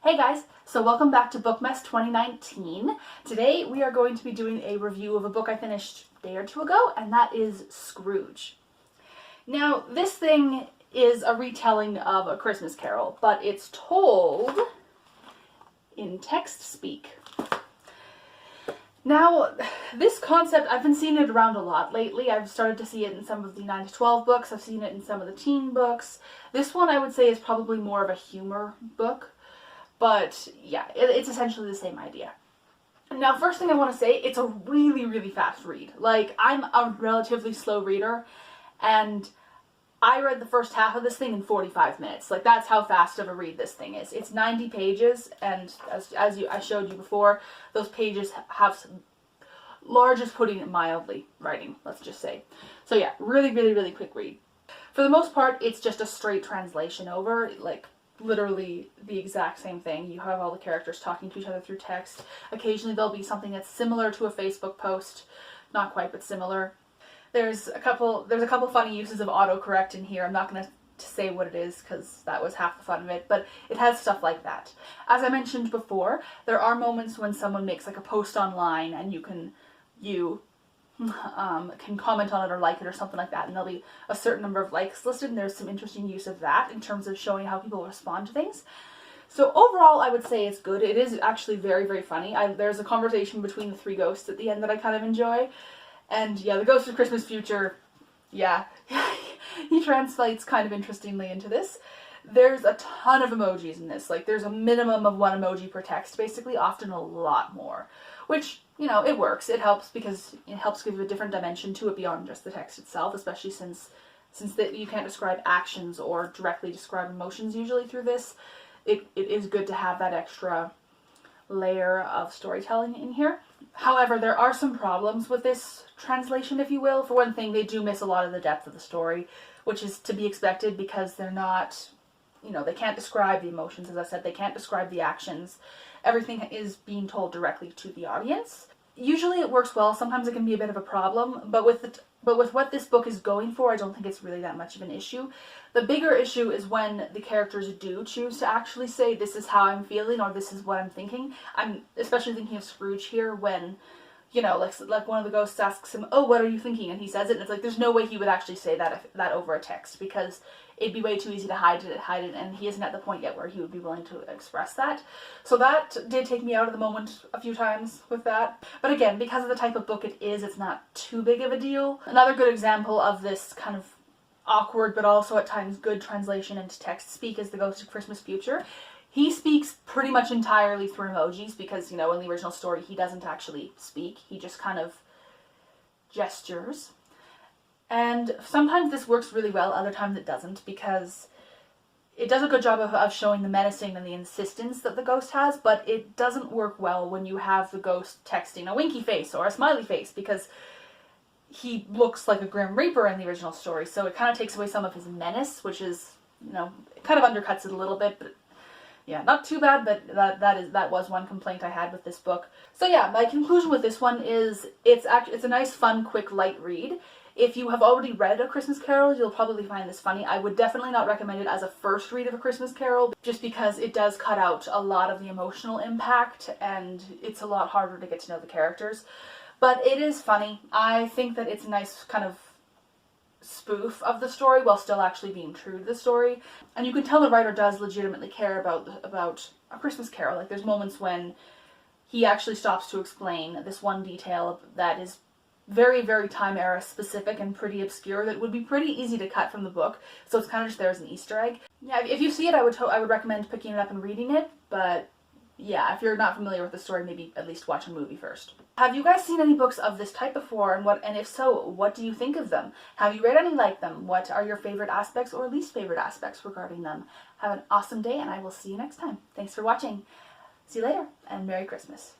Hey guys, so welcome back to Bookmas 2019. Today we are going to be doing a review of a book I finished a day or two ago, and that is Scrooge. Now, this thing is a retelling of A Christmas Carol, but it's told in text speak. Now, this concept, I've been seeing it around a lot lately. I've started to see it in some of the 9 to 12 books. I've seen it in some of the teen books. This one I would say is probably more of a humor book. But yeah, it's essentially the same idea. Now, first thing I want to say, it's a really, really fast read. Like, I'm a relatively slow reader, and I read the first half of this thing in 45 minutes. Like, that's how fast of a read this thing is. It's 90 pages, and I showed you before, those pages have some large, is putting it mildly, writing, let's just say. So yeah, really, really, really quick read. For the most part, it's just a straight translation over, like, literally the exact same thing. You have all the characters talking to each other through text. Occasionally there'll be something that's similar to a Facebook post. Not quite, but similar. There's a couple funny uses of autocorrect in here. I'm not going to say what it is because that was half the fun of it, but it has stuff like that. As I mentioned before, there are moments when someone makes like a post online and you can comment on it or like it or something like that, and there'll be a certain number of likes listed, and there's some interesting use of that in terms of showing how people respond to things. So overall, I would say it's good. It is actually very, very funny. There's a conversation between the 3 ghosts at the end that I kind of enjoy, and yeah, the Ghost of Christmas Future, yeah, he translates kind of interestingly into this. There's a ton of emojis in this. Like, there's a minimum of 1 emoji per text, basically, often a lot more. Which, you know, it works. It helps because it helps give a different dimension to it beyond just the text itself, especially since you can't describe actions or directly describe emotions usually through this. It is good to have that extra layer of storytelling in here. However, there are some problems with this translation, if you will. For one thing, they do miss a lot of the depth of the story, which is to be expected because they're not, you know, they can't describe the emotions, as I said, they can't describe the actions. Everything is being told directly to the audience. Usually it works well, sometimes it can be a bit of a problem, but with what this book is going for, I don't think it's really that much of an issue. The bigger issue is when the characters do choose to actually say, this is how I'm feeling, or this is what I'm thinking. I'm especially thinking of Scrooge here when, you know, like one of the ghosts asks him, oh, what are you thinking? And he says it, and it's like, there's no way he would actually say that over a text, because it'd be way too easy to hide it, and he isn't at the point yet where he would be willing to express that. So that did take me out of the moment a few times with that. But again, because of the type of book it is, it's not too big of a deal. Another good example of this kind of awkward, but also at times good translation into text speak is the Ghost of Christmas Future. He speaks pretty much entirely through emojis because, you know, in the original story he doesn't actually speak. He just kind of gestures. And sometimes this works really well, other times it doesn't, because it does a good job of showing the menacing and the insistence that the ghost has, but it doesn't work well when you have the ghost texting a winky face or a smiley face, because he looks like a Grim Reaper in the original story, so it kind of takes away some of his menace, which is, you know, it kind of undercuts it a little bit, but yeah, not too bad, but that was one complaint I had with this book. So yeah, my conclusion with this one is it's a nice, fun, quick, light read. If you have already read A Christmas Carol, you'll probably find this funny. I would definitely not recommend it as a first read of A Christmas Carol, just because it does cut out a lot of the emotional impact, and it's a lot harder to get to know the characters. But it is funny. I think that it's a nice kind of spoof of the story while still actually being true to the story. And you can tell the writer does legitimately care about A Christmas Carol. Like, there's moments when he actually stops to explain this one detail that is very, very time era specific and pretty obscure that would be pretty easy to cut from the book, so it's kind of just there as an Easter egg. Yeah, if you see it, I would recommend picking it up and reading it, but yeah, if you're not familiar with the story, maybe at least watch a movie first. Have you guys seen any books of this type before, and if so, what do you think of them? Have you read any like them? What are your favorite aspects or least favorite aspects regarding them? Have an awesome day, and I will see you next time. Thanks for watching. See you later, and Merry Christmas.